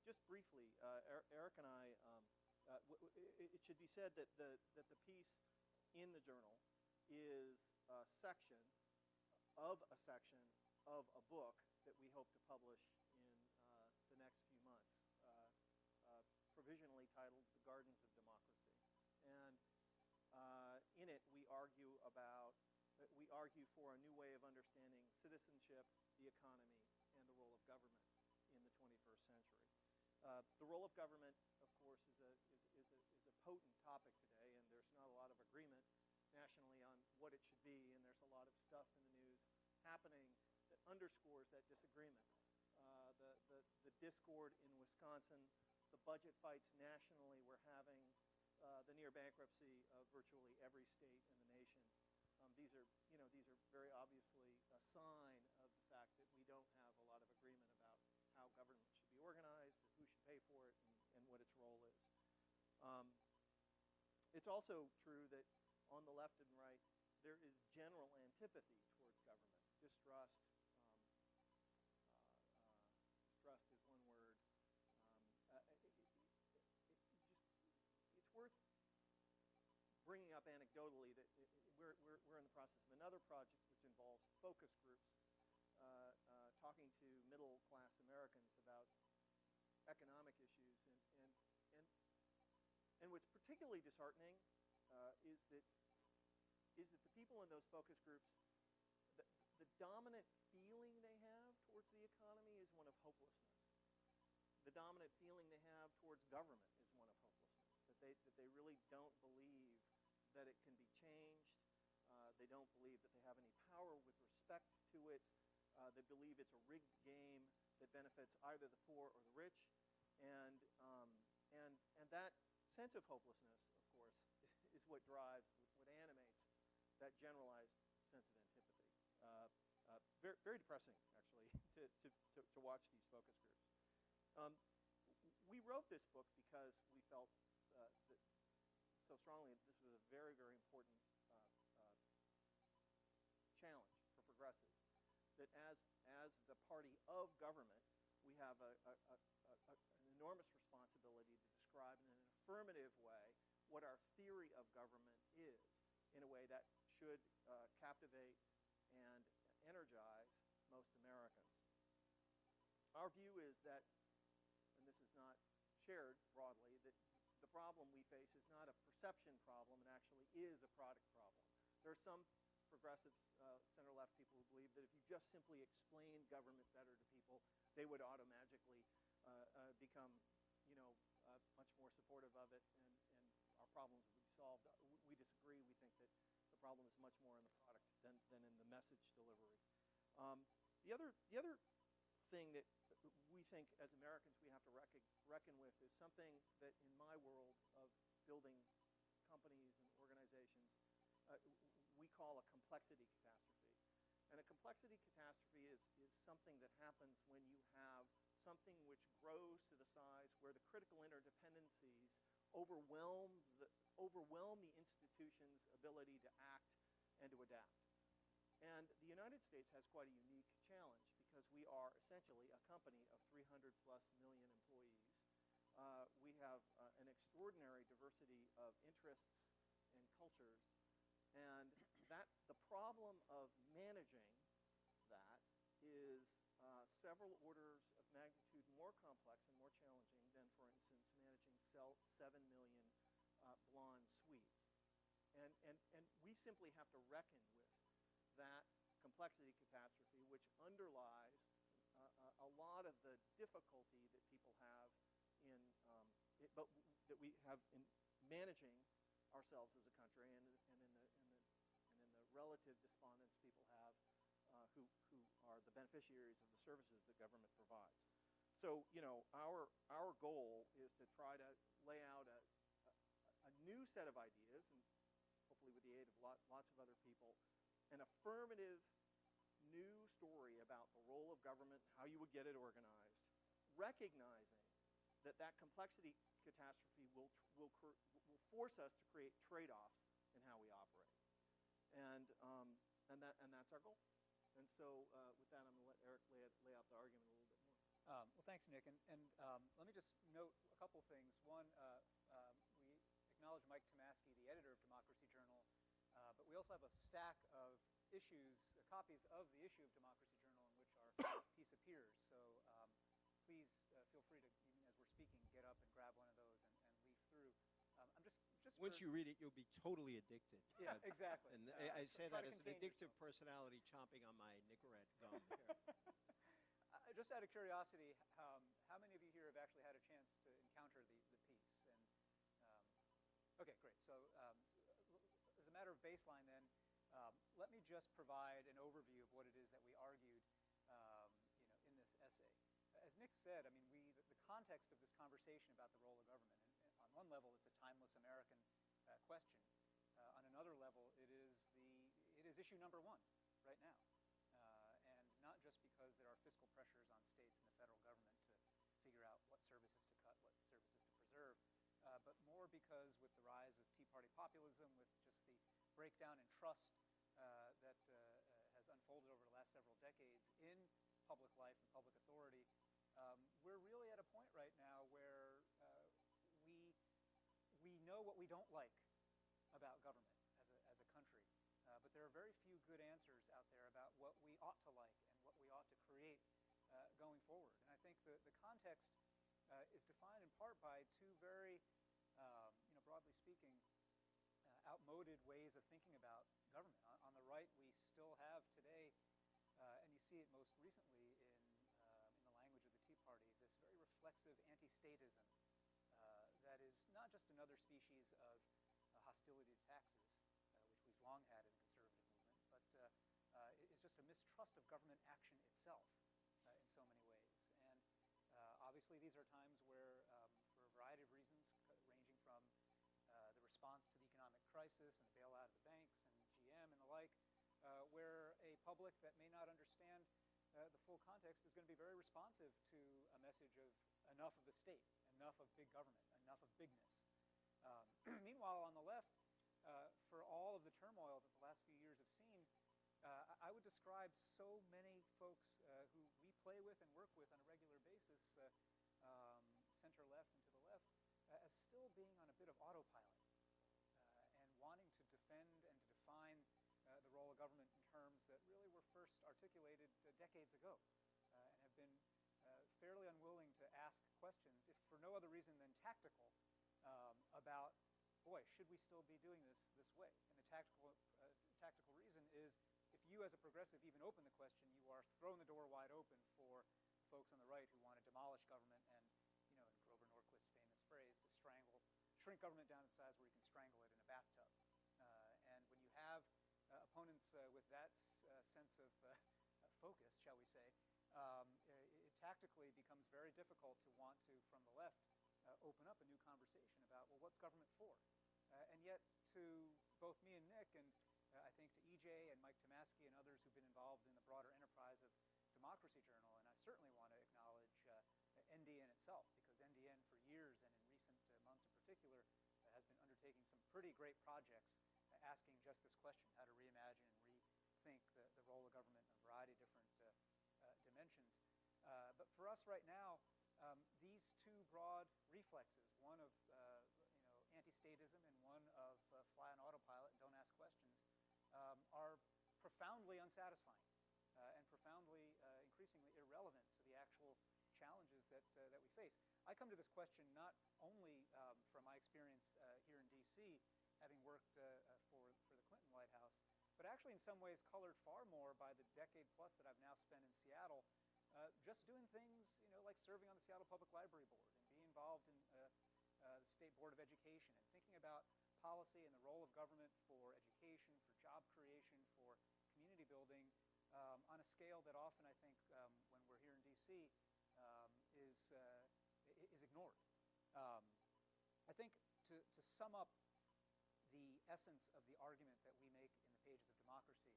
Just briefly, Eric and I, it should be said that the piece in the journal is a section of a book that we hope to publish in the next few months, provisionally titled The Gardens of Democracy. And in it, we argue for a new way of understanding citizenship, the economy, and the role of government in the 21st century. The role of government, of course, is a potent topic today, and there's not a lot of agreement nationally on what it should be, and there's a lot of stuff in the news happening that underscores that disagreement. The discord in Wisconsin, the budget fights nationally we're having, the near bankruptcy of virtually every state in the nation. These are very obviously a sign of the fact that we don't have a lot of agreement about how government should be organized, and who should pay for it, and what its role is. It's also true that on the left and right, there is general antipathy towards government. Distrust. Distrust is one word. It's worth bringing up anecdotally that we're in the process of another project which involves focus groups, talking to middle-class Americans about economic issues, and what's particularly disheartening is that the people in those focus groups, the dominant feeling they have towards the economy is one of hopelessness. The dominant feeling they have towards government is one of hopelessness, that they really don't believe that it can be changed. They don't believe that they have any power with respect to it. They believe it's a rigged game that benefits either the poor or the rich. And that sense of hopelessness, of course, is what drives, what animates that generalized sense of antipathy. Very, very depressing, actually, to watch these focus groups. We wrote this book because we felt that so strongly that this was a very, very important challenge for progressives. That as the party of government, we have an enormous responsibility to describe in an affirmative way what our theory of government is, in a way that should captivate and energize most Americans. Our view is that, and this is not shared broadly, that the problem we face is not a perception problem, and actually is a product problem. There are some progressives, center-left people who believe that if you just simply explain government better to people, they would automagically become, much more supportive of it, and our problems would be solved. We disagree. We think that the problem is much more in the product than in the message delivery. The other thing that we think as Americans we have to reckon with is something that in my world of building companies and organizations we call a complexity catastrophe. And a complexity catastrophe is something that happens when you have something which grows to the size where the critical interdependencies overwhelm the institution's ability to act and to adapt. And the United States has quite a unique challenge because we are essentially a company of 300+ million employees. We have an extraordinary diversity of interests and cultures, and that the problem of managing that is several orders of magnitude more complex and more challenging than, for instance, managing 7 million blonde Swedes. And we simply have to reckon with that complexity catastrophe, which underlies a lot of the difficulty that people have that we have in managing ourselves as a country, and in the relative despondence people have who are the beneficiaries of the services that government provides. So, our goal is to try to lay out a new set of ideas, and hopefully with the aid of lots of other people, an affirmative new story about the role of government, how you would get it organized, recognizing that complexity catastrophe will force us to create trade-offs in how we operate, and that's our goal. And so with that, I'm going to let Eric lay out the argument a little bit more. Well, thanks, Nick. And let me just note a couple things. One, we acknowledge Mike Tomasky, the editor of Democracy Journal, but we also have a stack of issues, copies of the issue of Democracy Journal in which our piece appears. So please feel free to, even as we're speaking, get up and grab one of those and leaf through. I'm just Once you read it, you'll be totally addicted. Yeah, exactly. And I say that as an addictive personality chomping on my Nicorette gum here. Just out of curiosity, how many of you here have actually had a chance to encounter the piece? And okay, great. So as a matter of baseline then, let me just provide an overview of what it is that we argued in this essay. As Nick said, I mean, the context of this conversation about the role of government, and on one level it's a timeless American question. On another level, it is issue number one right now. And not just because there are fiscal pressures on states and the federal government to figure out what services to cut, what services to preserve, but more because with the rise of Tea Party populism, with just the breakdown in trust that has unfolded over the last several decades in public life and public authority, we're really at a point right now where we know what we don't like about government as a country. But there are very few good answers out there about what we ought to like and what we ought to create going forward. And I think the context is defined in part by two very, broadly speaking, outmoded ways of thinking about government. On the right, we still have today, and you see it most recently in the language of the Tea Party, this very reflexive anti-statism that is not just another species of hostility to taxes, which we've long had in the conservative movement, but is just a mistrust of government action itself in so many ways. And obviously these are times where, for a variety of reasons, ranging from the response to the economic crisis and the bailout of the banks and GM and the like, where a public that may not understand the full context is going to be very responsive to a message of enough of the state, enough of big government, enough of bigness. Meanwhile, on the left, for all of the turmoil that the last few years have seen, I would describe so many folks who we play with and work with on a regular basis, center left and to the left, as still being on a bit of autopilot and wanting to defend and to define the role of government in terms that really were first articulated decades ago and have been fairly unwilling to ask questions, if for no other reason than tactical, about, boy, should we still be doing this way? And the tactical reason is, if you as a progressive even open the question, you are throwing the door wide open for folks on the right who want to demolish government and, in Grover Norquist's famous phrase, to shrink government down to the size where you can strangle it in a bathtub. And when you have opponents with that sense of focus, shall we say, it tactically becomes very difficult to want to, from the left, open up a new conversation about, well, what's government for? And yet, to both me and Nick, and I think to EJ and Mike Tomasky and others who've been involved in the broader enterprise of Democracy Journal, and I certainly want to acknowledge NDN itself, because NDN for years, and in recent months in particular, has been undertaking some pretty great projects asking just this question, how to reimagine and rethink the role of government in a variety of different dimensions. But for us right now, these two broad reflexes, one of anti-statism and one of fly on autopilot and don't ask questions, are profoundly unsatisfying and profoundly, increasingly irrelevant to the actual challenges that we face. I come to this question not only from my experience here in D.C., having worked for the Clinton White House, but actually in some ways colored far more by the decade plus that I've now spent in Seattle, just doing things, like serving on the Seattle Public Library Board and being involved in the State Board of Education and thinking about policy and the role of government for education, for job creation, for community building on a scale that often, I think, when we're here in D.C., is ignored. I think to sum up the essence of the argument that we make in the pages of Democracy,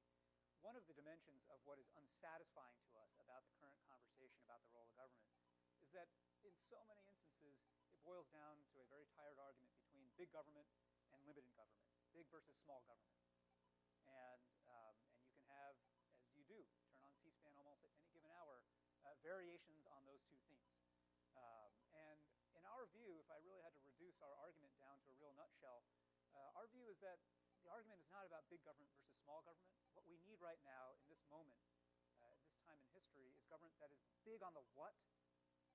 one of the dimensions of what is unsatisfying to us about the current conversation about the role of government is that in so many instances it boils down to a very tired argument between big government and limited government, big versus small government. And you can have, as you do, turn on C-SPAN almost at any given hour, variations on those two themes. our argument down to a real nutshell, our view is that the argument is not about big government versus small government. What we need right now in this moment, at this time in history, is government that is big on the what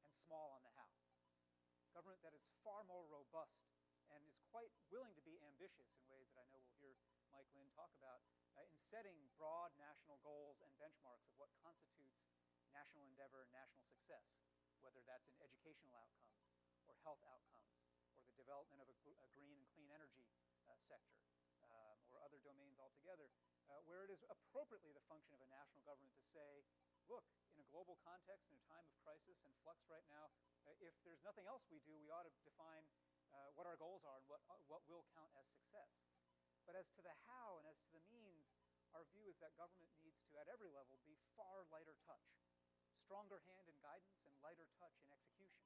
and small on the how. Government that is far more robust and is quite willing to be ambitious in ways that I know we'll hear Mike Lynn talk about, in setting broad national goals and benchmarks of what constitutes national endeavor and national success, whether that's in educational outcomes or health outcomes or the development of a green and clean energy sector or other domains altogether, where it is appropriately the function of a national government to say, look, in a global context, in a time of crisis and flux right now, if there's nothing else we do, we ought to define what our goals are and what will count as success. But as to the how and as to the means, our view is that government needs to, at every level, be far lighter touch, stronger hand in guidance and lighter touch in execution.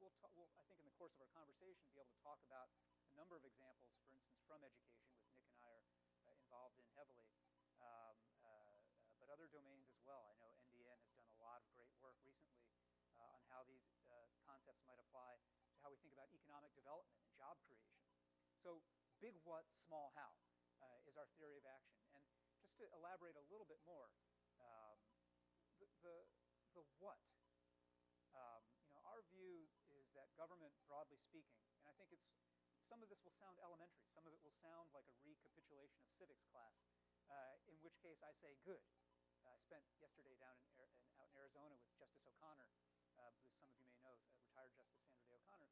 We'll, I think, in the course of our conversation, be able to talk about a number of examples, for instance, from education, which Nick and I are involved in heavily, but other domains as well. I know NDN has done a lot of great work recently on how these concepts might apply to how we think about economic development and job creation. So big what, small how is our theory of action. And just to elaborate a little bit more, the what. Our view is that government, broadly speaking, and I think some of this will sound elementary, some of it will sound like a recapitulation of civics class, in which case I say good. I spent yesterday out in Arizona with Justice O'Connor, who some of you may know, retired Justice Sandra Day O'Connor,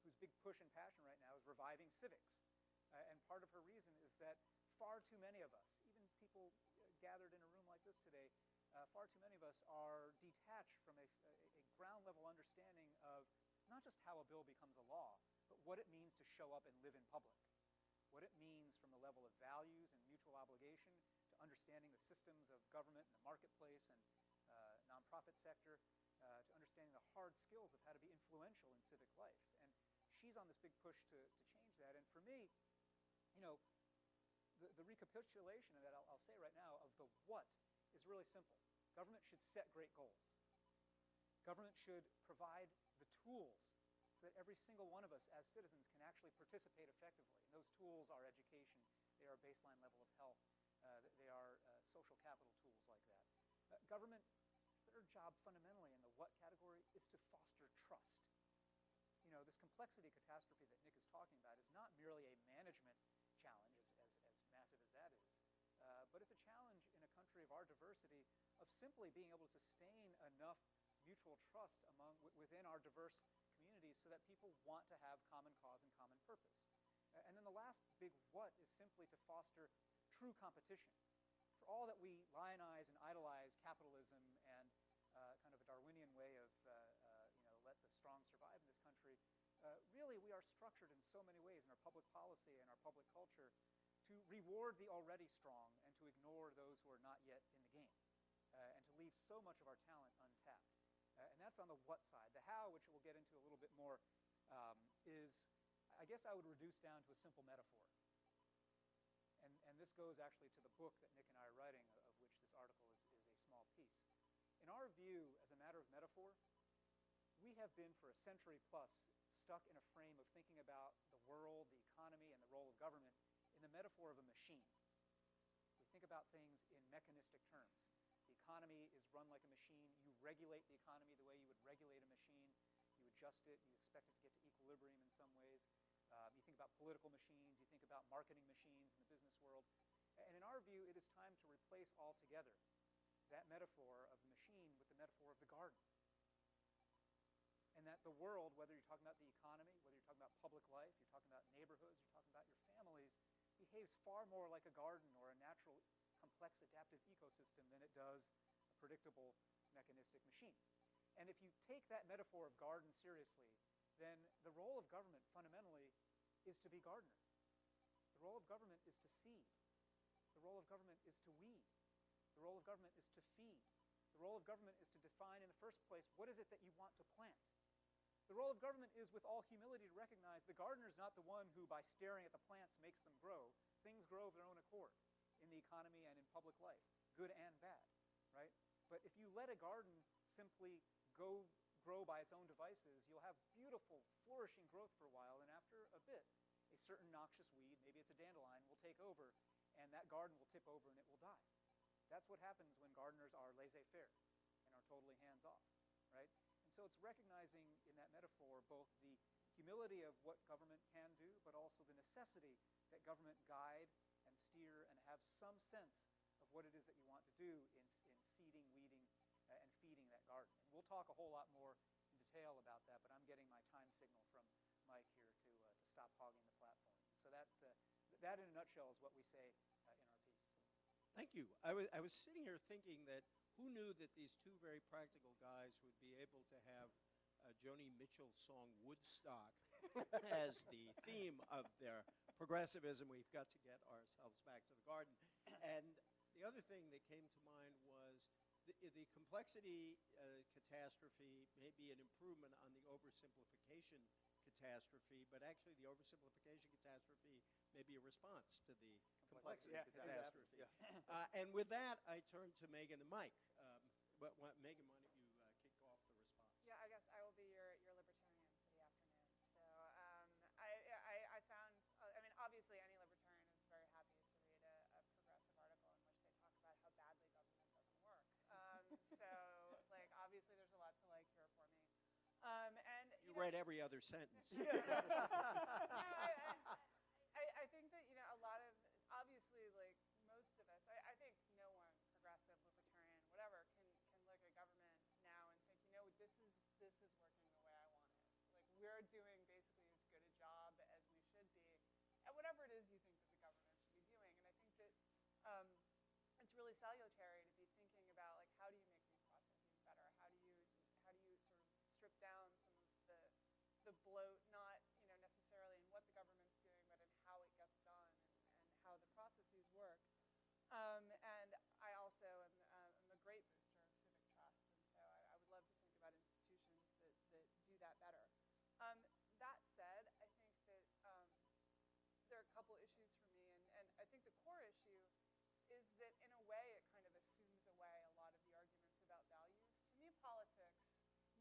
whose big push and passion right now is reviving civics. And part of her reason is that far too many of us, even people gathered in a room like this today, far too many of us are detached from a ground-level understanding of not just how a bill becomes a law, but what it means to show up and live in public, what it means from the level of values and mutual obligation to understanding the systems of government and the marketplace and nonprofit sector, to understanding the hard skills of how to be influential in civic life. And she's on this big push to change that. And for me, the recapitulation of that, I'll say right now, of the what is really simple. Government should set great goals. Government should provide the tools so that every single one of us as citizens can actually participate effectively. And those tools are education, they are a baseline level of health, they are social capital tools like that. Government's third job fundamentally in the what category is to foster trust. This complexity catastrophe that Nick is talking about is not merely a management challenge, as massive as that is, but it's a challenge in a country of our diversity of simply being able to sustain enough mutual trust within our diverse communities so that people want to have common cause and common purpose. And then the last big what is simply to foster true competition. For all that we lionize and idolize capitalism and kind of a Darwinian way of let the strong survive in this country, really we are structured in so many ways in our public policy and our public culture to reward the already strong and to ignore those who are not yet in the game, and to leave so much of our talent untapped. And that's on the what side. The how, which we'll get into a little bit more, is, I guess I would reduce down to a simple metaphor. And this goes actually to the book that Nick and I are writing, of which this article is a small piece. In our view, as a matter of metaphor, we have been for a century plus stuck in a frame of thinking about the world, the economy, and the role of government in the metaphor of a machine. We think about things in mechanistic terms. The economy is run like a machine. You regulate the economy the way you would regulate a machine. You adjust it. You expect it to get to equilibrium in some ways. You think about political machines. You think about marketing machines in the business world. And in our view, it is time to replace altogether that metaphor of the machine with the metaphor of the garden. And that the world, whether you're talking about the economy, whether you're talking about public life, you're talking about neighborhoods, you're talking about your families, behaves far more like a garden or a natural, complex, adaptive ecosystem than it does a predictable, mechanistic machine. And if you take that metaphor of garden seriously, then the role of government fundamentally is to be gardener. The role of government is to seed. The role of government is to weed. The role of government is to feed. The role of government is to define in the first place, what is it that you want to plant? The role of government is, with all humility, to recognize the gardener is not the one who, by staring at the plants, makes them grow. Things grow of their own accord in the economy and in public life, good and bad, right? But if you let a garden simply go grow by its own devices, you'll have beautiful, flourishing growth for a while, and after a bit, a certain noxious weed, maybe it's a dandelion, will take over, and that garden will tip over and it will die. That's what happens when gardeners are laissez-faire and are totally hands-off, right? And so it's recognizing in that metaphor both the humility of what government can do, but also the necessity that government guide and steer and have some sense of what it is that you want to do in seeding, weeding, and feeding that garden. And we'll talk a whole lot more in detail about that, but I'm getting my time signal from Mike here to stop hogging the platform. So that in a nutshell is what we say in our piece. Thank you. I was sitting here thinking that who knew that these two very practical guys would be able to have Joni Mitchell's song Woodstock as the theme of their progressivism. We've got to get ourselves back to the garden. And the other thing that came to mind was the complexity catastrophe may be an improvement on the oversimplification catastrophe, but actually the oversimplification catastrophe may be a response to the complexity catastrophe. Yes. And with that, I turn to Megan and Mike. Megan, why don't you kick off the response? Yeah, I guess I will be your libertarian for the afternoon. So I found, I mean, obviously any libertarian is very happy to read a progressive article in which they talk about how badly government doesn't work. So, like, obviously there's a lot to like here for me. And you read every other sentence. I think that, a lot of, obviously, like, most of us, I think no one, progressive, libertarian, whatever, can look at government now and think, this is working the way I want it. Like, we're doing basically as good a job as we should be at whatever it is you think that the government should be doing. And I think that it's really salutary to be thinking about, like, how do you make these processes better? How do you sort of strip down some of the bloat, not necessarily in what the government's doing, but in how it gets done and how the processes work. And I also am a great booster of civic trust, and so I would love to think about institutions that do that better. That said, I think that there are a couple issues for me, and I think the core issue is that in a way it kind of assumes away a lot of the arguments about values. To me, politics,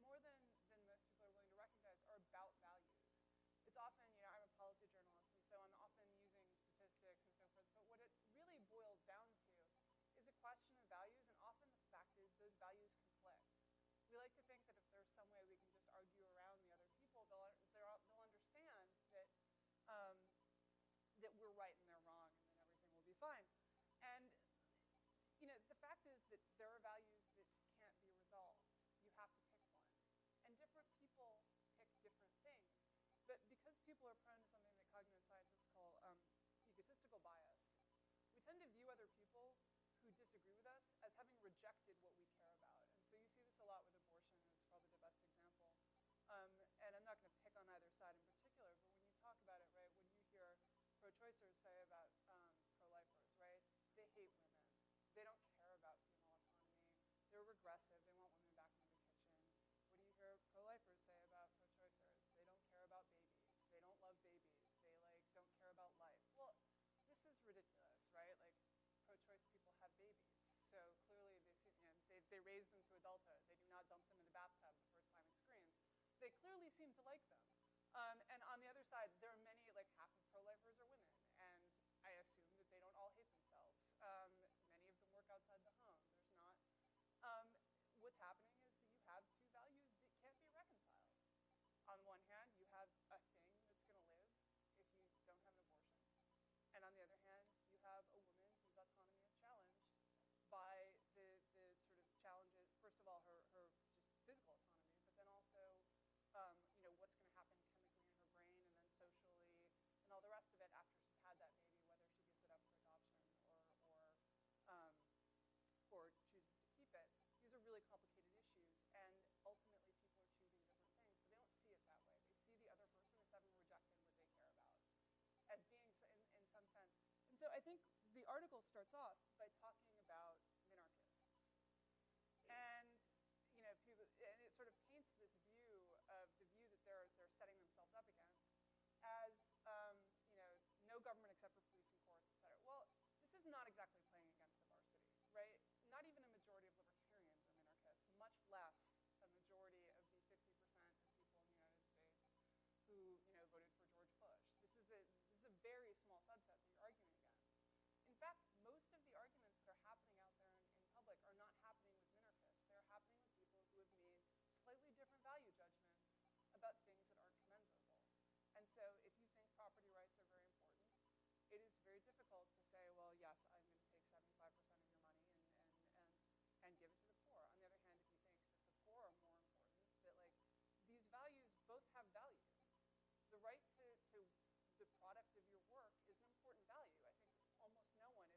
more than most people are willing to recognize, are about values. It's often, I'm a policy journalist, and so I'm often using statistics and so forth, but what it really boils down to is a question of values, and often the fact is those values conflict. We like to think that if there's some way we can just argue around the other people, they'll understand that that we're right and they're wrong, and then everything will be fine. And the fact is that there are values that can't be resolved. You have to pick one. And different people pick different things. But because people are prone to something that cognitive scientists call egotistical bias, we tend to view other people who disagree with us as having rejected what we care about. And so you see this a lot with abortion, is probably the best example. And I'm not going to pick on either side in particular, but when you talk about it, right, when you hear pro-choicers say about pro-lifers, right, they hate women. They don't care about female autonomy. They're regressive. They want women back into the kitchen. What do you hear pro-lifers say about pro-choicers? They don't care about babies. They don't love babies. They don't care about life. Well, this is ridiculous, right? Like, pro-choice people have babies, so clearly they raise them to adulthood. They do not dump them in the bathtub the first time it screams. They clearly seem to like them. And on the other side, there are many, like half of pro-lifers are women, and I assume that they don't all hate themselves. Many of them work outside the home. There's not. What's happening is that you have two values that can't be reconciled. On one hand, you have a thing that's going to live if you don't have an abortion. And on the other hand, you have a woman whose autonomy is challenged by the sort of challenges, first of all, her just physical autonomy, but then also, what's going to happen chemically in her brain and then socially and all the rest of it after she's had that baby, whether she gives it up for adoption or chooses to keep it. These are really complicated issues, and ultimately people are choosing different things, but they don't see it that way. They see the other person as having rejected what they care about, as being in some sense. And so I think the article starts off by talking about minarchists. And and it sort of paints this view of the view that they're setting themselves up against as no government except for police and courts, et cetera. Well, this is not exactly playing against the varsity, right? Not even a majority of libertarians are minarchists, much less a majority of the 50% happening with people who have made slightly different value judgments about things that aren't commensurable. And so if you think property rights are very important, it is very difficult to say, well, yes, I'm going to take 75% of your money and give it to the poor. On the other hand, if you think that the poor are more important, that like these values both have value. The right to the product of your work is an important value. I think almost no one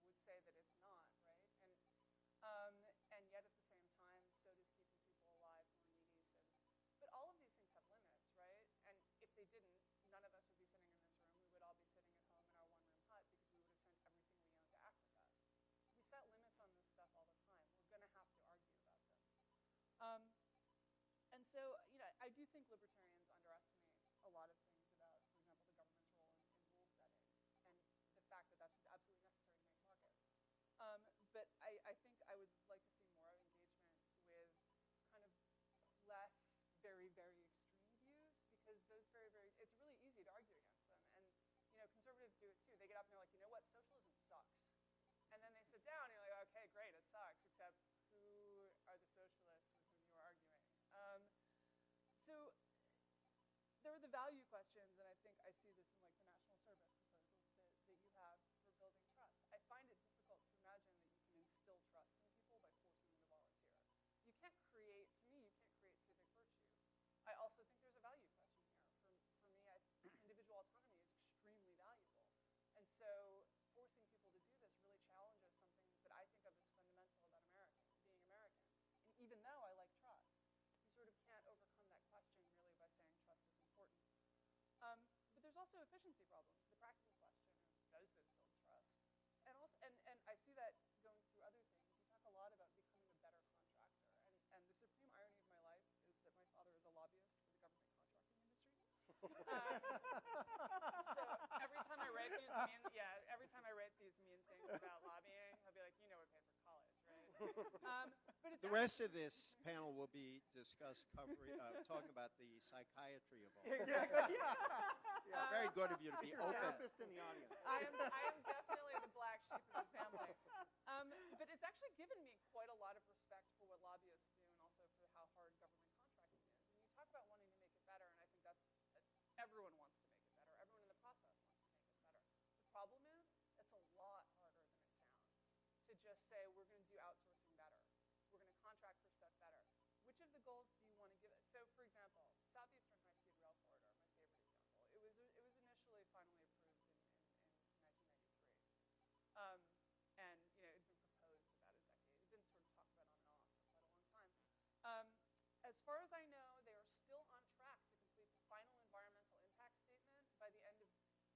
would say that it's not, right? And yet at the same time, so does keeping people alive who are needy. But all of these things have limits, right? And if they didn't, none of us would be sitting in this room. We would all be sitting at home in our one-room hut because we would have sent everything we owned to Africa. We set limits on this stuff all the time. We're going to have to argue about them. And so, I do think libertarians underestimate a lot of things about, for example, the government's role in rule setting and the fact that that's just absolutely necessary to make markets. But I think I would like to see more engagement with kind of less very, very extreme views, because those it's really easy to argue against them. And, conservatives do it too. They get up and they're like, you know what, socialism sucks. And then they sit down and you're like, okay, great, it sucks, except who are the socialists with whom you're arguing? So there are the value questions, and I think I see this in like the national service proposal that you have for building trust. I find it difficult to imagine that you can instill trust in people by forcing them to volunteer. You can't create civic virtue. I also think there's a value question here. For me, individual autonomy is extremely valuable. And so forcing people to do this really challenges something that I think of as fundamental about being American. And even though I like trust, you sort of can't overcome that question merely by saying trust is important. But there's also efficiency problems. The practical question of, does this build trust? And I see that going through other things. You talk a lot about becoming a better contractor. And the supreme irony of my life is that my father is a lobbyist for the government contracting industry. So every time I write these mean things about lobbying, he'll be like, you know what, pay for college, right? But it's the rest of this panel will be talking about the psychiatry of all. Exactly. Very good of you to be Your open. therapist in the audience. I am definitely the black sheep of the family. But it's actually given me quite a lot of respect for what lobbyists do and also for how hard government contracting is. And you talk about wanting to make it better, and I think everyone wants to make it better. Everyone in the process wants to make it better. The problem is it's a lot harder than it sounds to just say we're going to do outsourcing better. We're going to contract for stuff better. Which of the goals do you want to give it? So, for example, Southeastern High-Speed Rail Corridor, my favorite example. It was initially finally approved in 1993. And, it had been proposed about a decade. It had been sort of talked about on and off for quite a long time. As far as I know, they are still on track to complete the final environmental impact statement by the end of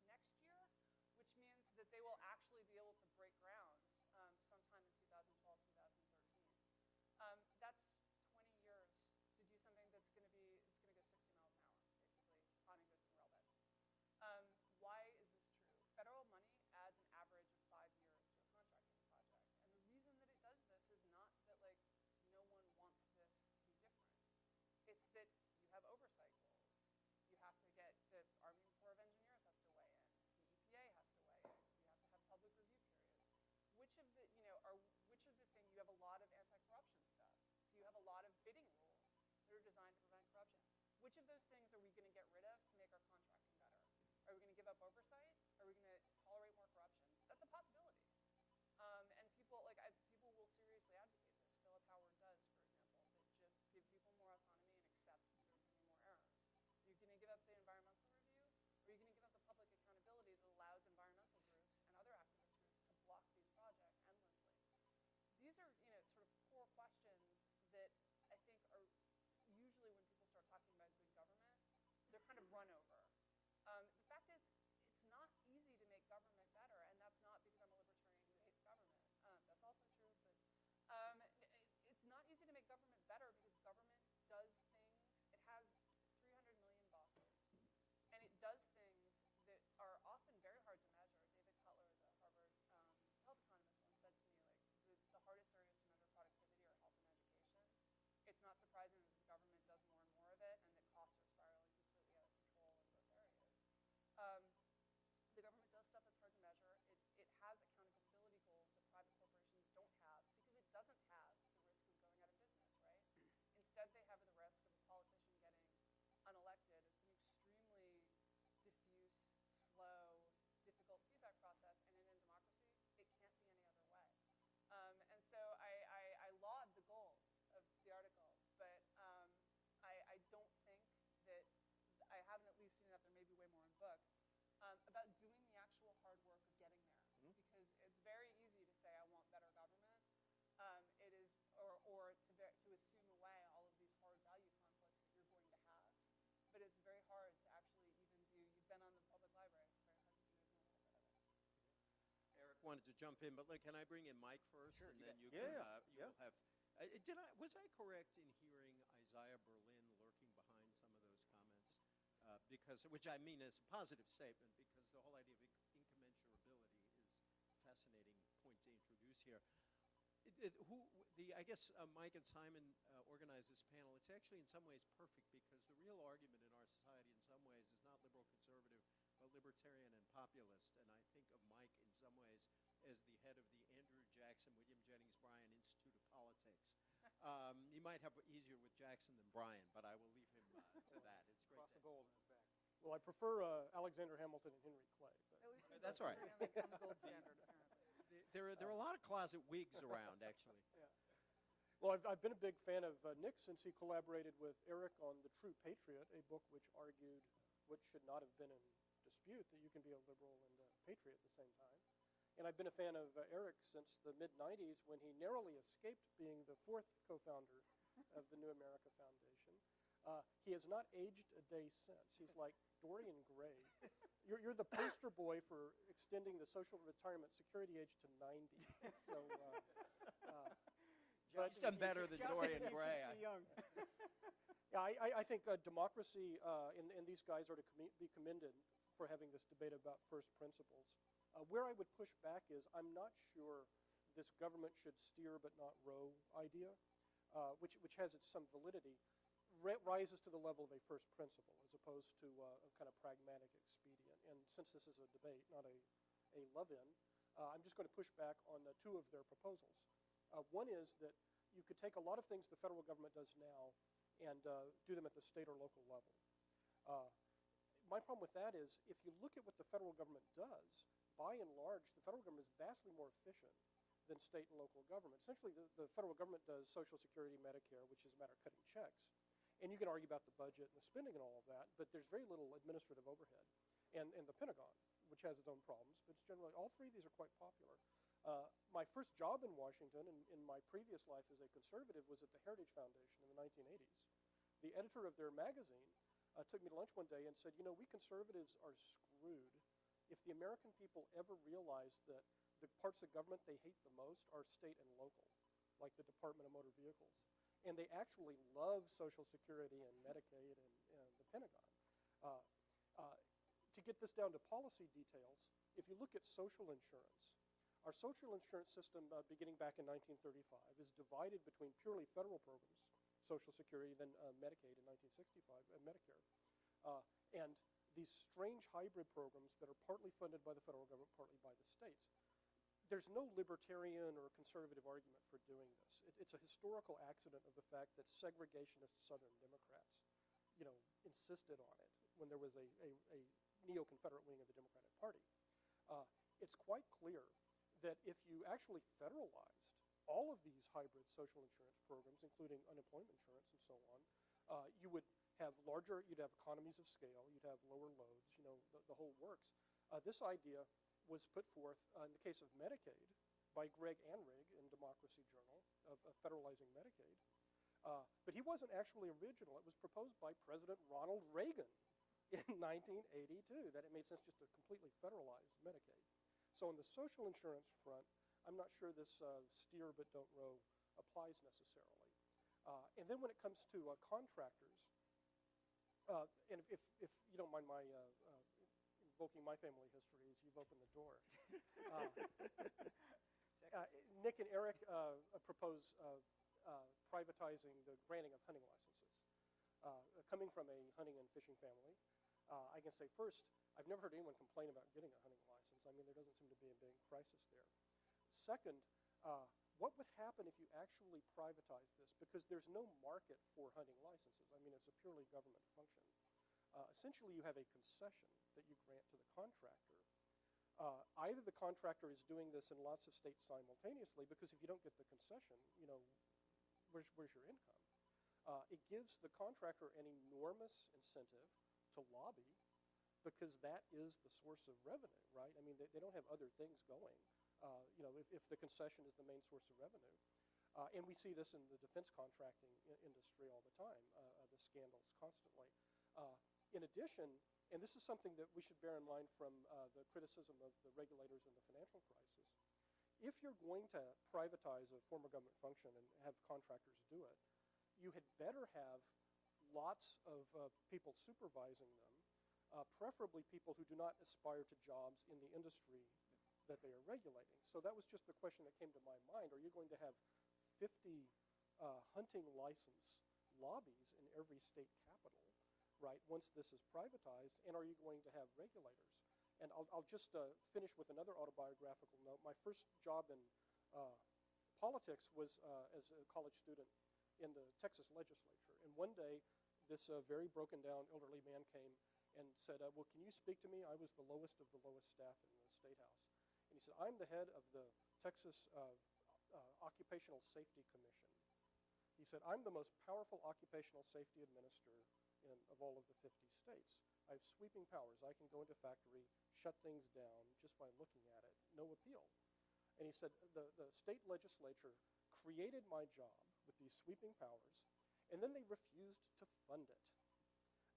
next year, which means that they will actually be able to break ground sometime in 2012, 2013. That's 20 years to do something that's going to go 60 miles an hour, basically, on existing railbed. Why is this true? Federal money adds an average of 5 years to a contracting project. And the reason that it does this is not that, no one wants this to be different. It's that you have oversight goals. You have to get the Army Corps of Engineers has to weigh in. The EPA has to weigh in. You have to have public review periods. Which of the things, you have a lot of anti-corruption stuff. So you have a lot of bidding rules that are designed to prevent corruption. Which of those things are we going to get rid of to make our contracting better? Are we going to give up oversight? Are we going to tolerate more corruption? That's a possibility. And people will seriously advocate this. Philip Howard does, for example, that just give people more autonomy and accept that there's going to be more errors. Are you going to give up the environmental review? Or are you going to give up the public accountability that allows environmental groups and other activist groups to block these projects endlessly? These are, sort of core questions that I think are usually when people start talking about good government, they're kind of run over. The fact is, it's not easy to make government better, and that's not because I'm a libertarian who hates government. That's also true, but it's not easy to make government better because government does things. It has 300 million bosses, and it does things that are often very hard to measure. David Cutler, the Harvard health economist, once said to me, the hardest areas to measure productivity are health and education. It's not surprising that the government does more and more of it, and that costs are spiraling completely out of control in both areas. The government does stuff that's hard to measure. It has accountability goals that private corporations don't have because it doesn't have the risk of going out of business. aren't they having the risk of a politician getting unelected? It's an extremely diffuse, slow, difficult feedback process, and in a democracy, it can't be any other way. And so I laud the goals of the article, but I don't think that I haven't at least seen enough. There may be way more in the book about doing the actual hard work of getting there, because it's very easy to say I want better government. It is, or to assume away all of these hard value conflicts that you're going to have, but it's very hard to actually even do. You've been on the public library. It's very hard to do even a little bit of it. Eric wanted to jump in, but can I bring in Mike first, Sure, and you then bet. you Yeah, can yeah, you will have. Was I correct in hearing Isaiah Berlin lurking behind some of those comments? Because, which I mean as a positive statement, because the whole idea of incommensurability is a fascinating point to introduce here. I guess Mike and Simon organized this panel. It's actually in some ways perfect, because the real argument in our society in some ways is not liberal conservative, but libertarian and populist. And I think of Mike in some ways as the head of the Andrew Jackson, William Jennings Bryan Institute of Politics. He might have easier with Jackson than Bryan, but I will leave him to that. It's great. Cross the gold in his back. Well, I prefer Alexander Hamilton and Henry Clay. But At least we That's both all right. agree on the gold standard, apparently. There are a lot of closet wigs around, actually. Well, I've been a big fan of Nick since he collaborated with Eric on The True Patriot, a book which argued what should not have been in dispute, that you can be a liberal and a patriot at the same time. And I've been a fan of Eric since the mid-'90s, when he narrowly escaped being the fourth co-founder of the New America Foundation. He has not aged a day since. He's like Dorian Gray. You're the poster boy for extending the social retirement security age to 90. So, But he's done better than Dorian Gray. Yeah, I think democracy and these guys are to be commended for having this debate about first principles. Where I would push back is I'm not sure this government should steer but not row idea, which has some validity, rises to the level of a first principle as opposed to a kind of pragmatic expedient. And since this is a debate, not a love-in, I'm just going to push back on two of their proposals. One is that you could take a lot of things the federal government does now and do them at the state or local level. My problem with that is, if you look at what the federal government does, by and large, the federal government is vastly more efficient than state and local government. Essentially, the federal government does Social Security, Medicare, which is a matter of cutting checks. And you can argue about the budget and the spending and all of that, but there's very little administrative overhead. And the Pentagon, which has its own problems, but it's generally, all three of these are quite popular. My first job in Washington, in my previous life as a conservative, was at the Heritage Foundation in the 1980s. The editor of their magazine took me to lunch one day and said, we conservatives are screwed if the American people ever realize that the parts of government they hate the most are state and local, like the Department of Motor Vehicles. And they actually love Social Security and Medicaid and the Pentagon. To get this down to policy details, if you look at social insurance, our social insurance system, beginning back in 1935, is divided between purely federal programs, Social Security, then Medicaid in 1965, and Medicare, and these strange hybrid programs that are partly funded by the federal government, partly by the states. There's no libertarian or conservative argument for doing this. It's a historical accident of the fact that segregationist Southern Democrats, insisted on it when there was a neo-Confederate wing of the Democratic Party. It's quite clear that if you actually federalized all of these hybrid social insurance programs, including unemployment insurance and so on, you would have you'd have economies of scale, you'd have lower loads, the whole works. This idea was put forth in the case of Medicaid by Greg Anrig in Democracy Journal of federalizing Medicaid. But he wasn't actually original. It was proposed by President Ronald Reagan in 1982, that it made sense just to completely federalize Medicaid. So on the social insurance front, I'm not sure this steer but don't row applies necessarily. And then when it comes to contractors, and if you don't mind my invoking my family history as you've opened the door. Nick and Eric propose privatizing the granting of hunting licenses. Coming from a hunting and fishing family, I can say first, I've never heard anyone complain about getting a hunting license. I mean, there doesn't seem to be a big crisis there. Second, what would happen if you actually privatize this? Because there's no market for hunting licenses. I mean, it's a purely government function. Essentially, you have a concession that you grant to the contractor. Either the contractor is doing this in lots of states simultaneously, because if you don't get the concession, where's your income? It gives the contractor an enormous incentive to lobby, because that is the source of revenue, right? I mean, they don't have other things going, if the concession is the main source of revenue. And we see this in the defense contracting industry all the time, the scandals constantly. In addition, and this is something that we should bear in mind from the criticism of the regulators in the financial crisis, if you're going to privatize a former government function and have contractors do it, you had better have lots of people supervising them, preferably people who do not aspire to jobs in the industry that they are regulating. So that was just the question that came to my mind. Are you going to have 50 hunting license lobbies in every state capital, right, once this is privatized? And are you going to have regulators? And I'll just finish with another autobiographical note. My first job in politics was as a college student in the Texas legislature. And one day, this very broken down elderly man came and said, well, can you speak to me? I was the lowest of the lowest staff in the State House. And he said, I'm the head of the Texas Occupational Safety Commission. He said, I'm the most powerful occupational safety administrator of all of the 50 states. I have sweeping powers. I can go into a factory, shut things down just by looking at it, no appeal. And he said, the state legislature created my job with these sweeping powers, and then they refused to fund it.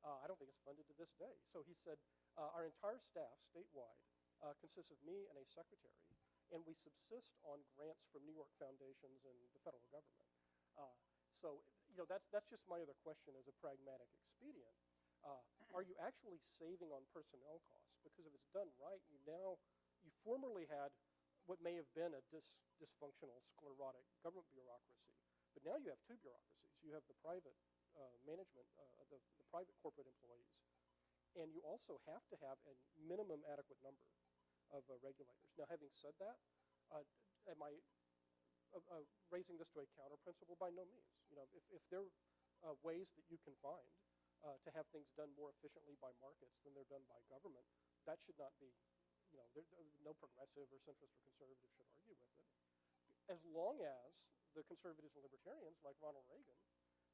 I don't think it's funded to this day. So he said, our entire staff statewide consists of me and a secretary, and we subsist on grants from New York foundations and the federal government. So that's just my other question as a pragmatic expedient. Are you actually saving on personnel costs? Because if it's done right, you formerly had what may have been a dysfunctional, sclerotic government bureaucracy, but now you have two bureaucracies. You have the private management, the private corporate employees, and you also have to have a minimum adequate number of regulators. Now, having said that, am I raising this to a counter principle? By no means. If there are ways that you can find to have things done more efficiently by markets than they're done by government, that should not be, no progressive or centrist or conservative should argue with it. As long as the conservatives and libertarians, like Ronald Reagan,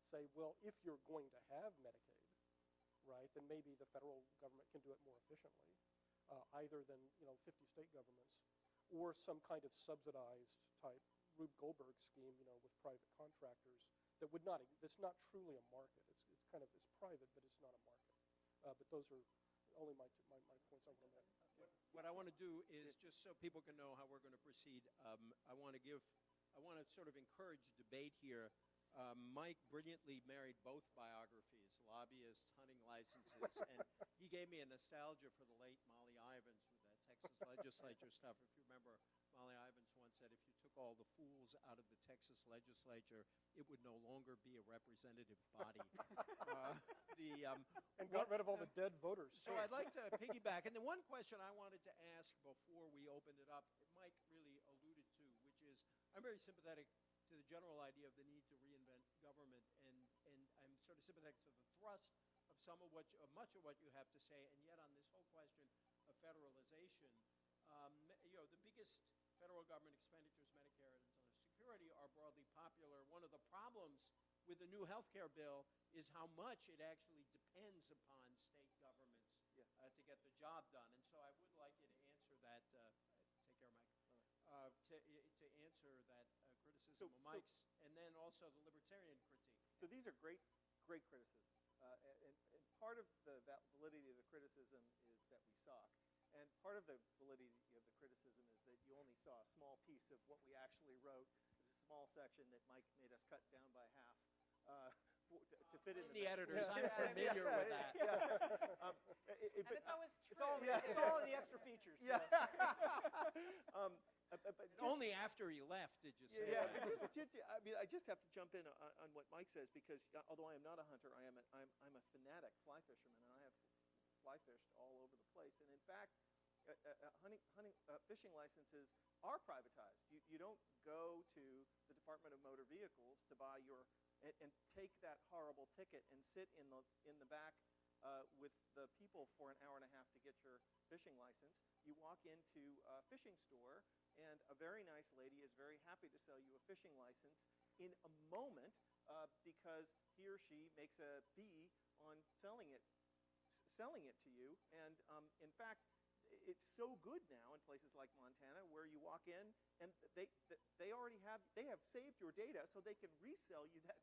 say, well, if you're going to have Medicaid, right, then maybe the federal government can do it more efficiently, either than 50 state governments, or some kind of subsidized type Rube Goldberg scheme, with private contractors that would not. That's not truly a market. It's private, but it's not a market. But those are only my points I want to make. What I want to do is, just so people can know how we're going to proceed, I want to sort of encourage debate here. Mike brilliantly married both biographies, lobbyists, hunting licenses, and he gave me a nostalgia for the late Molly Ivins with that Texas legislature stuff. If you remember, Molly Ivins once said, if you took all the fools out of the Texas legislature, it would no longer be a representative body. And got rid of all the dead voters. So I'd like to piggyback. And the one question I wanted to ask before we opened it up, Mike really alluded to, which is, I'm very sympathetic to the general idea of the need to reinvent government, and I'm sort of sympathetic to the thrust of much of what you have to say, and yet on this whole question of federalization, the biggest federal government expenditures, Medicare and Social Security, are broadly popular. One of the problems with the new health care bill is how much it actually depends upon state governments to get the job done, and so I would like you to answer that. Take care, Mike. To answer that criticism of Mike's, and then also the libertarian critique. So these are great criticisms. And part of the validity of the criticism is that we suck. And part of the validity of the criticism is that you only saw a small piece of what we actually wrote. It's a small section that Mike made us cut down by half to fit in the editors. I'm familiar with that. And it's always true. It's all in the extra features. Yeah. But only after he left did you say Yeah, that. I just have to jump in on what Mike says, because although I am not a hunter, I'm a fanatic fly fisherman, and I have fly fished all over the place. And in fact, fishing licenses are privatized. You don't go to Department of Motor Vehicles to buy and take that horrible ticket and sit in the back with the people for an hour and a half to get your fishing license. You walk into a fishing store, and a very nice lady is very happy to sell you a fishing license in a moment because he or she makes a fee on selling it to you. And in fact, it's so good now in places like Montana where you walk in and they already have saved your data so they can resell you that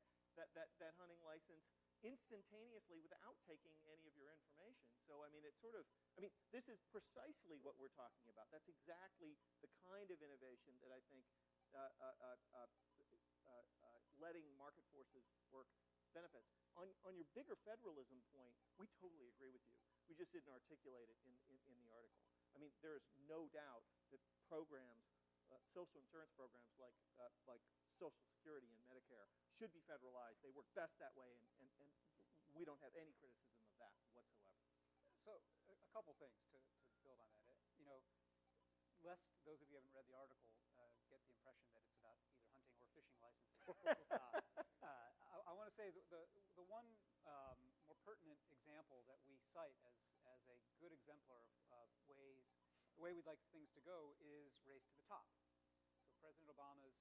hunting license instantaneously without taking any of your information. So this is precisely what we're talking about. That's exactly the kind of innovation that I think letting market forces work benefits. On your bigger federalism point, we totally agree with you. We just didn't articulate it in the article. I mean, there is no doubt that programs, social insurance programs like Social Security and Medicare should be federalized. They work best that way, and we don't have any criticism of that whatsoever. So a couple things to build on that. Lest those of you who haven't read the article get the impression that it's about either hunting or fishing licenses, I want to say the one more pertinent example that we cite as a good exemplar of the way we'd like things to go is race to the top. So President Obama's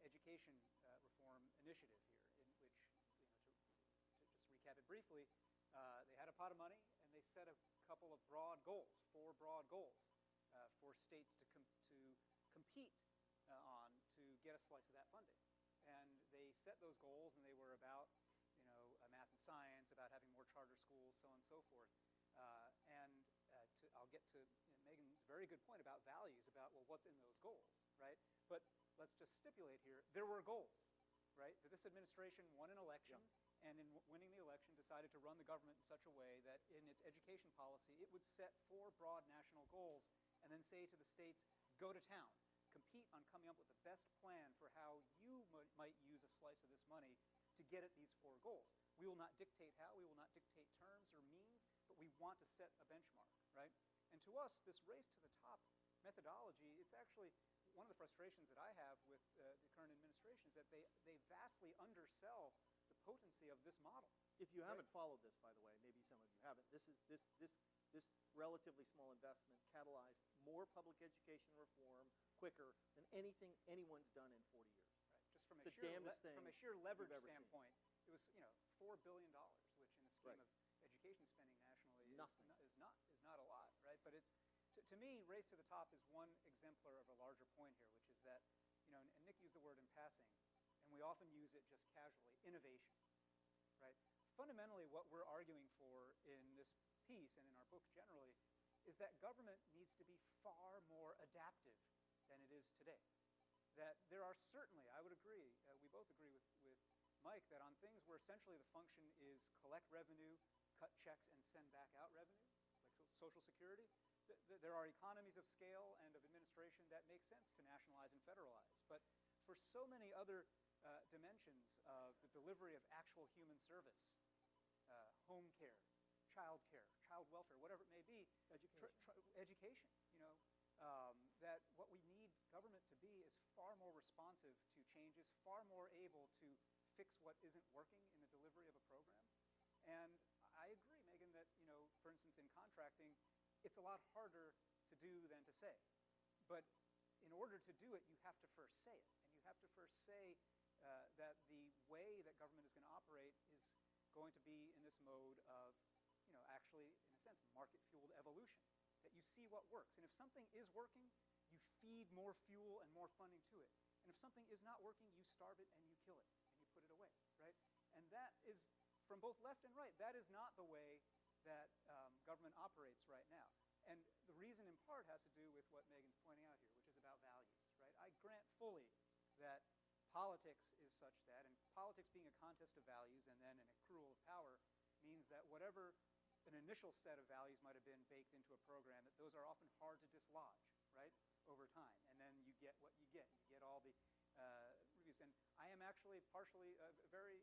education reform initiative here, in which, to just recap it briefly, they had a pot of money and they set a couple of broad goals, 4 broad goals for states to compete on to get a slice of that funding. And they set those goals, and they were about math and science, about having more charter schools, so on and so forth. I'll get to Megan's very good point about values, about, well, what's in those goals, right? But let's just stipulate here, there were goals, right? That this administration won an election, and in winning the election decided to run the government in such a way that in its education policy, it would set 4 broad national goals and then say to the states, go to town, compete on coming up with the best plan for how you might use a slice of this money to get at these 4 goals. We will not dictate how, we will not dictate terms or means, but we want to set a benchmark, right? And to us, this race to the top methodology, it's actually one of the frustrations that I have with the current administration is that they vastly undersell the potency of this model. If you haven't followed this, by the way, maybe some of you haven't, this relatively small investment catalyzed more public education reform quicker than anything anyone's done in 40 years. Right. Just from a sheer leverage standpoint, it was $4 billion, which in a scheme of education spending nationally is not a lot, right? But it's to me, race to the top is one exemplar of a larger point here, which is that and Nick used the word in passing, and we often use it just casually, innovation, right? Fundamentally, what we're arguing for in this piece and in our book generally is that government needs to be far more adaptive than it is today. That there are certainly, I would agree, we both agree with Mike, that on things where essentially the function is collect revenue, cut checks, and send back out revenue, like Social Security, there are economies of scale and of administration that make sense to nationalize and federalize. But for so many other dimensions of the delivery of actual human service, home care, child welfare, whatever it may be, education, that what we need government to be is far more responsive to changes, far more able to fix what isn't working in the delivery of a program. And I agree, Megan, that, for instance, in contracting, it's a lot harder to do than to say. But in order to do it, you have to first say it. And you have to first say that the way that government is going to operate is going to be in this mode of, actually, in a sense, market-fueled evolution. That you see what works. And if something is working, you feed more fuel and more funding to it. And if something is not working, you starve it and you kill it and you put it away, right? And that is, from both left and right, that is not the way that government operates right now. And the reason in part has to do with what Megan's pointing out here, which is about values, right? I grant fully that politics is such that, and politics being a contest of values and then an accrual of power, means that whatever an initial set of values might have been baked into a program, that those are often hard to dislodge, right, over time. And then you get what you get. You get all the reviews. And I am actually partially very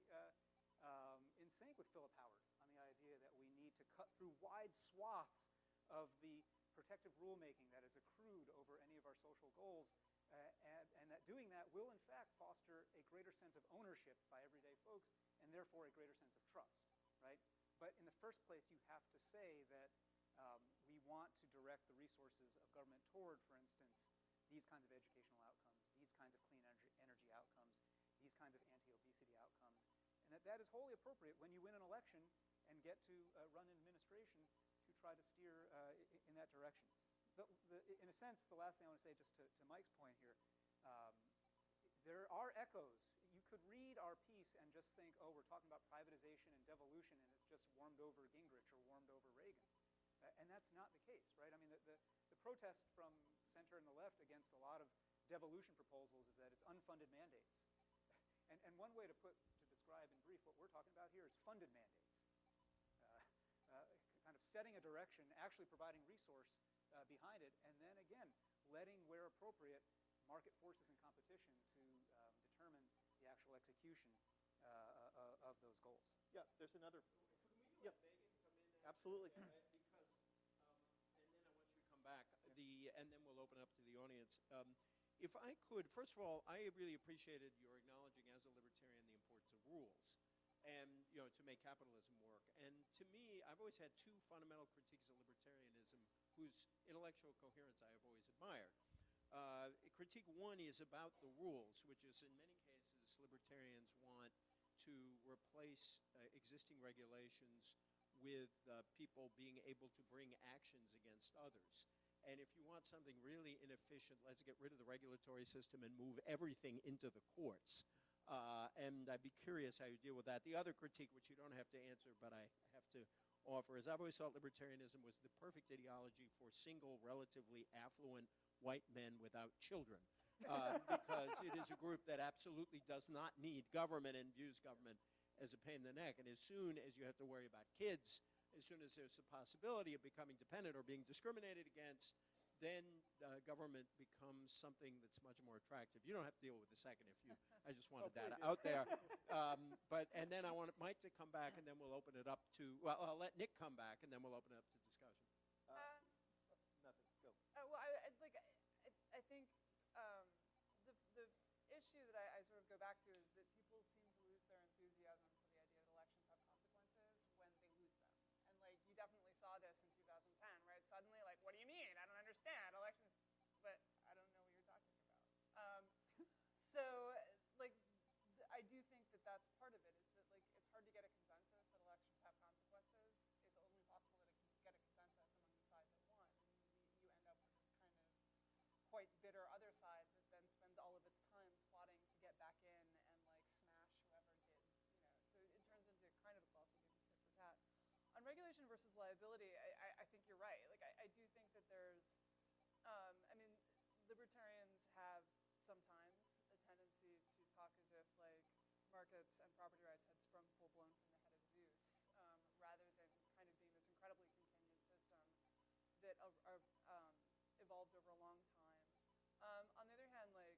in sync with Philip Howard on the idea that we need to cut through wide swaths of the protective rulemaking that is accrued over any of our social goals and that doing that will, in fact, foster a greater sense of ownership by everyday folks, and therefore a greater sense of trust, right? But in the first place, you have to say that we want to direct the resources of government toward, for instance, these kinds of educational outcomes, these kinds of clean energy outcomes, these kinds of anti-obesity outcomes, and that is wholly appropriate when you win an election and get to run an administration to try to steer in that direction. In a sense, the last thing I want to say, just to Mike's point here, there are echoes. You could read our piece and just think, oh, we're talking about privatization and devolution, and it's just warmed over Gingrich or warmed over Reagan. And that's not the case, right? I mean, the protest from center and the left against a lot of devolution proposals is that it's unfunded mandates. And one way to describe in brief what we're talking about here is funded mandates. Kind of setting a direction, actually providing resource behind it, and then again, letting, where appropriate, market forces and competition to determine the actual execution of those goals. Yeah, there's another. Can we let Megan come in? Absolutely. Because, and then I want you to come back, and then we'll open up to the audience. If I could, first of all, I really appreciated your acknowledging as a libertarian the importance of rules, and to make capitalism work. And to me, I've always had two fundamental critiques of libertarianism, whose intellectual coherence I have always admired. Critique one is about the rules, which is in many cases libertarians want to replace existing regulations with people being able to bring actions against others. And if you want something really inefficient, let's get rid of the regulatory system and move everything into the courts. And I'd be curious how you deal with that. The other critique, which you don't have to answer, but I have to offer, is I've always thought libertarianism was the perfect ideology for single, relatively affluent white men without children. Because it is a group that absolutely does not need government and views government as a pain in the neck. And as soon as you have to worry about kids, as soon as there's a possibility of becoming dependent or being discriminated against, then government becomes something that's much more attractive. You don't have to deal with the second if you, I just wanted that out there. And then I want Mike to come back, and then we'll open it up to, well, I'll let Nick come back, and then we'll open it up to discussion. Nothing. Go. Well, I think the issue that I sort of go back to is that people seem to lose their enthusiasm for the idea that elections have consequences when they lose them. And, like, you definitely saw this in 2010, right? Suddenly, like, what do you mean? I don't understand. Elections, but I don't know what you're talking about. So, like, I do think that that's part of it, is that, like, it's hard to get a consensus that elections have consequences. It's only possible to get a consensus among the side that won. And you end up with this kind of quite bitter other side that then spends all of its time plotting to get back in and, like, smash whoever did, So it turns into kind of a colossal game of tit for tat. On regulation versus liability, I think you're right. Like, I do think that there's, I mean, libertarians have sometimes a tendency to talk as if, like, markets and property rights had sprung full-blown from the head of Zeus, rather than kind of being this incredibly contingent system that evolved over a long time. On the other hand, like,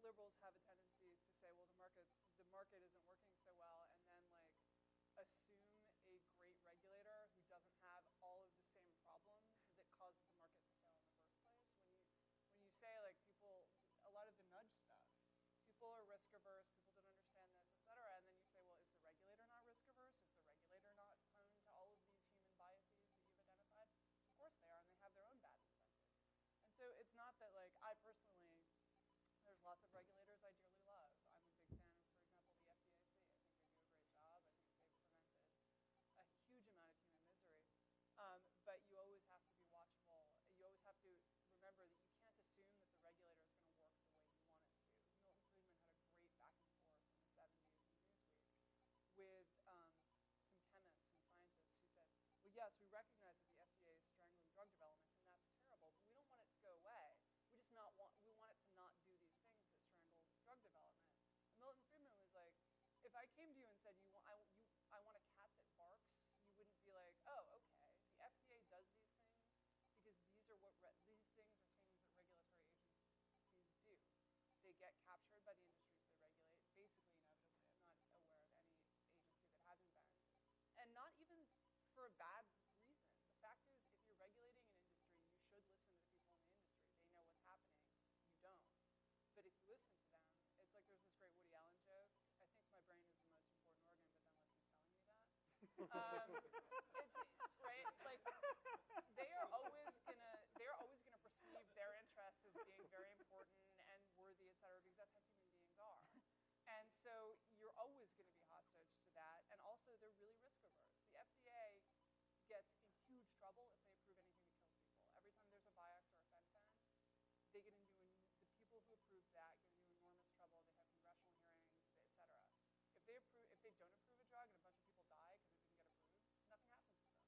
liberals have a tendency to say, well, the market isn't working so well, and then, like, assume a great regulator who doesn't have all of the same problems that caused the market to fail in the first place. When you say, like, people, a lot of the nudge stuff, people are risk averse, people don't understand this, et cetera, and then you say, well, is the regulator not risk averse? Is the regulator not prone to all of these human biases that you've identified? Of course they are, and they have their own bad incentives. And so it's not that, like, I personally, there's lots of regulators I dearly love. I'm a big fan of, for example, the FDIC. I think they do a great job. I think they've prevented a huge amount of human misery. But you always have to be watchful. You always have to remember that you can't assume that the regulator is going to work the way you want it to. Milton Friedman had a great back and forth in the 70s in Newsweek with some chemists and scientists who said, well, yes, we recognize that the FDA is strangling drug development, and that's terrible, but we don't want it to go away. We want it to not do these things that strangle drug development. And Milton Friedman was like, if I came to you and said, I want a cat that barks, you wouldn't be like, oh, okay, the FDA does these things because these things are things that regulatory agencies do. They get captured by the industries they regulate, basically inevitably. I'm not aware of any agency that hasn't been. And not even for a bad reason. The fact is, if you're regulating an industry, you should listen to the people in the industry. They know what's happening. It's right, like they're always gonna perceive their interests as being very important and worthy, et cetera, because that's how human beings are. And so you're always going to be hostage to that. And also, they're really risk averse. The FDA gets in huge trouble if they approve anything that kills people. Every time there's a Vioxx or a fen-phen, they get into the people who approve that get into enormous trouble. They have congressional hearings, et cetera. If they don't approve a drug and a bunch of people die because it didn't get approved, nothing happens to them.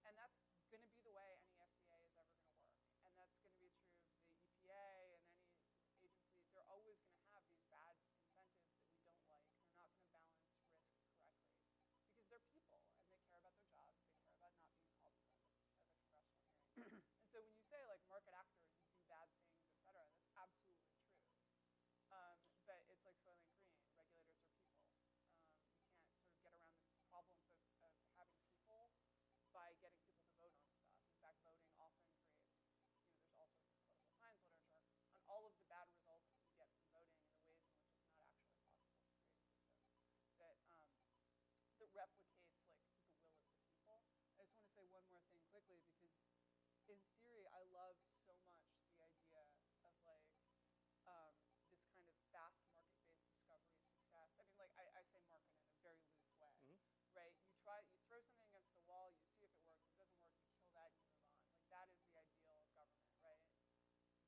And that's going to be the way any FDA is ever going to work. And that's going to be true of the EPA and any agency. They're always going to have these bad incentives that we don't like. They're not going to balance risk correctly because they're people and they care about their jobs. They care about not being called in front of a congressional hearing. And so when you say like market actors who do bad things, et cetera, that's absolutely true. But it's like Soylent Green. Regulators are people. You can't sort of get around the problems of having people by getting people to vote on stuff. In fact, voting often creates, there's all sorts of political science literature on all of the bad results that you get from voting and the ways in which it's not actually possible to create a system that replicates like the will of the people. I just want to say one more thing quickly because in theory, I love so much the idea of like this kind of fast market-based discovery success. I mean, like I say market in a very loose way, right? You throw something against the wall, you see if it works. If it doesn't work, you kill that and you move on. Like that is the ideal of government, right?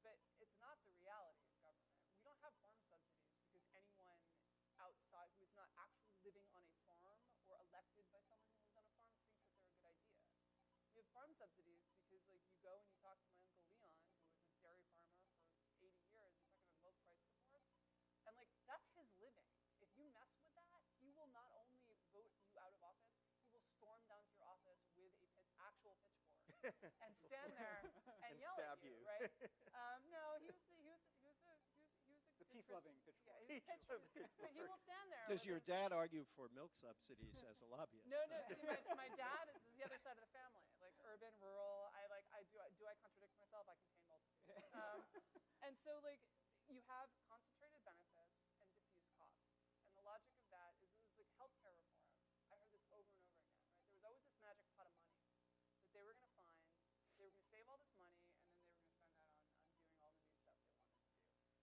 But it's not the reality of government. We don't have farm subsidies because anyone outside who is not actually living on a farm or elected by someone who lives on a farm thinks that they're a good idea. We have farm subsidies because like you go and you talk to my uncle Leon, who was a dairy farmer for 80 years, you talk about milk price supports, and like that's his living. If you mess with that, he will not only vote you out of office, he will storm down to your office with a actual pitchfork and stand there and yell stab at you, you. right? No, he was It's a peace-loving pitchfork. Yeah, but he will stand there. Does with your his- dad argue for milk subsidies as a lobbyist? No. See, my dad is the other side of the family. Like urban, rural. Do I contradict myself? I contain multitudes. And so like you have concentrated benefits and diffuse costs, and the logic of that is like healthcare reform. I heard this over and over again. Right? There was always this magic pot of money that they were going to find. They were going to save all this money, and then they were going to spend that on doing all the new stuff they wanted to do.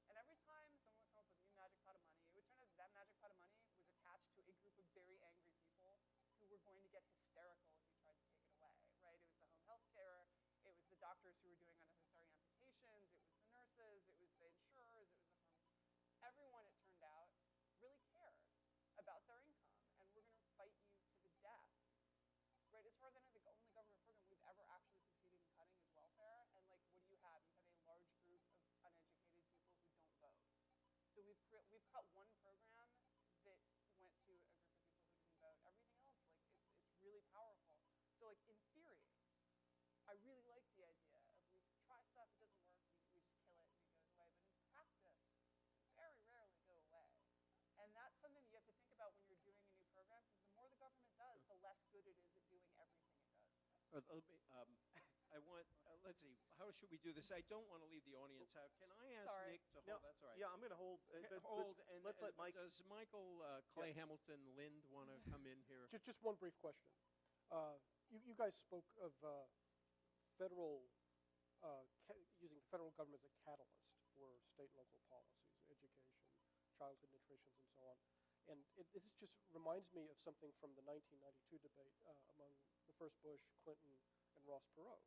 And every time someone would come up with a new magic pot of money, it would turn out that magic pot of money was attached to a group of very angry people who were going to get hysterical if you tried to take it away, right? It was the home health care, it was the doctors who were doing unnecessary amputations, it was the nurses, it was the insurers, it was the pharmacists. Everyone, it turned out, really cared about their income, and we're going to fight you to the death. Right, as far as I know, the only government program we've ever actually succeeded in cutting is welfare. And like, what do you have? You have a large group of uneducated people who don't vote. So we've cut one program that went to a group of people who didn't vote. Everything else, like, it's really powerful. So like in theory, I really like the idea of we try stuff, it doesn't work, we just kill it and it goes away. But in practice, very rarely go away. And that's something that you have to think about when you're doing a new program, because the more the government does, the less good it is at doing everything it does. Let's see, how should we do this? I don't want to leave the audience out. Can I ask Sorry. Nick to hold? No, That's all right. Yeah, I'm going to hold. Hold, and let's let Mike. Does Michael Clay Hamilton Lind want to come in here? Just one brief question. You guys spoke of federal, using the federal government as a catalyst for state and local policies, education, childhood nutrition, and so on. And this just reminds me of something from the 1992 debate among the first Bush, Clinton, and Ross Perot,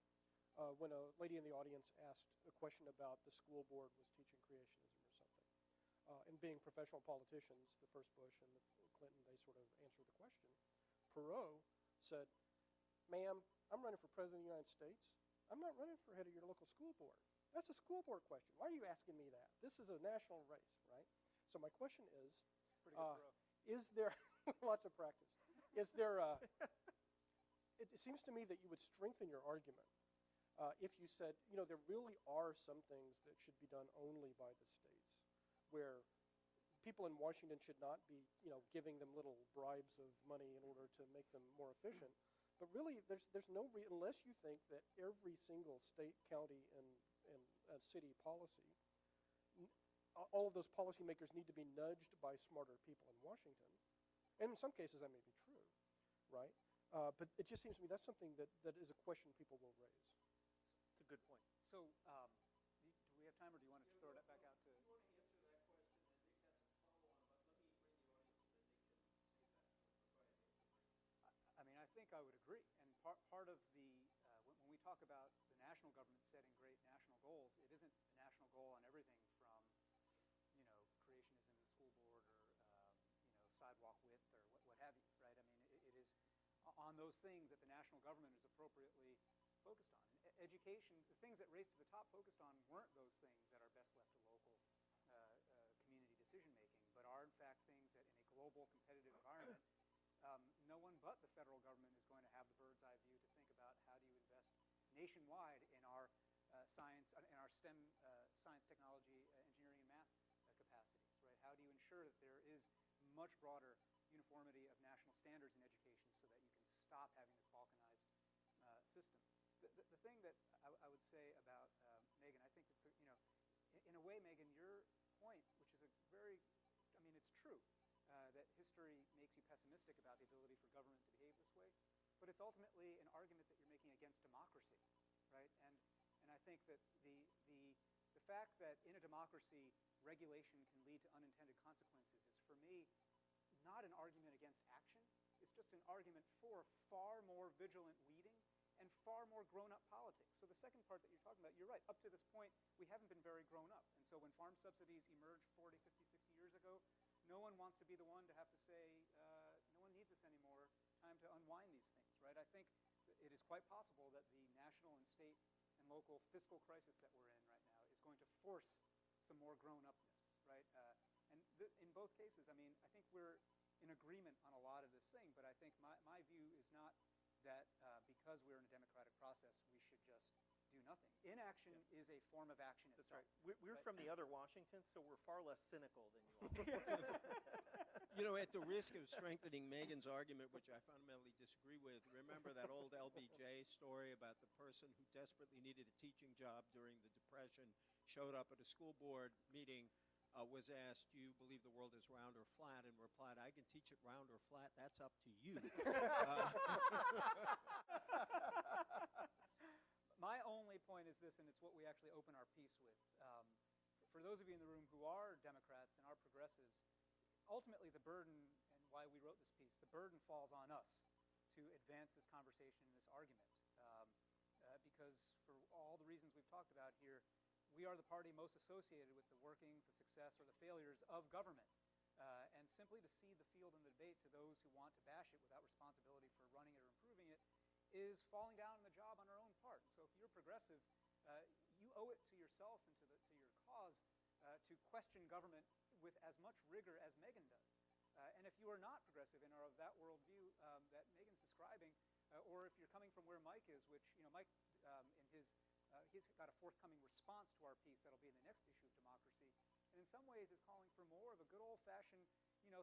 when a lady in the audience asked a question about the school board was teaching creationism or something. And being professional politicians, the first Bush and the Clinton, they sort of answered the question. Perot said, "Ma'am, I'm running for president of the United States. I'm not running for head of your local school board. That's a school board question. Why are you asking me that? This is a national race, right?" So my question is, Pretty good, bro. is there, lots of practice, is there, it seems to me that you would strengthen your argument if you said, there really are some things that should be done only by the states, where people in Washington should not be, giving them little bribes of money in order to make them more efficient. But really, there's no unless you think that every single state, county, and city policy, all of those policymakers need to be nudged by smarter people in Washington. And in some cases, that may be true, right? But it just seems to me that's something that is a question people will raise. It's a good point. So, do we have time, or do you want to throw that back out to? You want to answer that question, and Nick has a follow-on, but let me bring the audience, and then Nick can say that. Go ahead, Nick. I mean, I think I would agree. And part of the when we talk about the national government setting great national goals, it isn't a national goal on everything from creationism in the school board or sidewalk width or what have you, right? I mean, it is on those things that the national government is appropriately focused on. Education, the things that Race to the Top focused on weren't those things that are best left to local community decision-making, but are in fact things that in a global competitive environment, no one but the federal government is going to have the bird's eye view to think about how do you invest nationwide in our science, in our STEM, science, technology, engineering, and math capacities, right? How do you ensure that there is much broader uniformity of national standards in education so that you can stop having this balkanized system? The thing that I would say about Megan, I think it's in a way, Megan, your point, which is a very, I mean, it's true that history makes you pessimistic about the ability for government to behave this way, but it's ultimately an argument that you're making against democracy, right? And I think that the fact that in a democracy regulation can lead to unintended consequences is, for me, not an argument against action. It's just an argument for far more vigilant leading and far more grown-up politics. So the second part that you're talking about, you're right. Up to this point, we haven't been very grown up. And so when farm subsidies emerged 40, 50, 60 years ago, no one wants to be the one to have to say, no one needs this anymore, time to unwind these things, right? I think it is quite possible that the national and state and local fiscal crisis that we're in right now is going to force some more grown-upness, right? In both cases, I mean, I think we're in agreement on a lot of this thing, but I think my view is not that because we're in a democratic process, we should just do nothing. Inaction is a form of action That's itself. right. We're from the other Washington, so we're far less cynical than you are. At the risk of strengthening Megan's argument, which I fundamentally disagree with, remember that old LBJ story about the person who desperately needed a teaching job during the Depression, showed up at a school board meeting, was asked, do you believe the world is round or flat, and replied, I can teach it round or flat, that's up to you. My only point is this, and it's what we actually open our piece with. For those of you in the room who are Democrats and are progressives, ultimately the burden, and why we wrote this piece, the burden falls on us to advance this conversation and this argument. Because for all the reasons we've talked about here, we are the party most associated with the workings, the success, or the failures of government. And simply to cede the field in the debate to those who want to bash it without responsibility for running it or improving it is falling down on the job on our own part. And so if you're progressive, you owe it to yourself and to your cause to question government with as much rigor as Megan does. And if you are not progressive and are of that worldview that Megan's describing, or if you're coming from where Mike is, which, Mike, he's got a forthcoming response to our piece that'll be in the next issue of Democracy, and in some ways is calling for more of a good old-fashioned,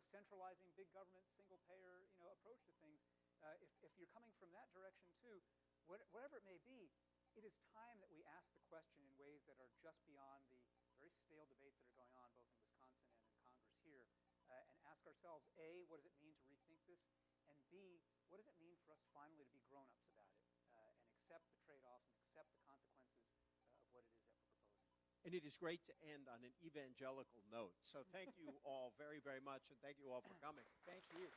centralizing big government, single-payer, approach to things. If you're coming from that direction too, whatever it may be, it is time that we ask the question in ways that are just beyond the very stale debates that are going on both in Wisconsin and in Congress here, and ask ourselves, A, what does it mean to rethink this, and B, what does it mean for us finally to be grown-ups about it, and accept the trade-offs and accept the consequences of what it is that we're proposing. And it is great to end on an evangelical note. So thank you all very, very much, and thank you all for coming. Thank you.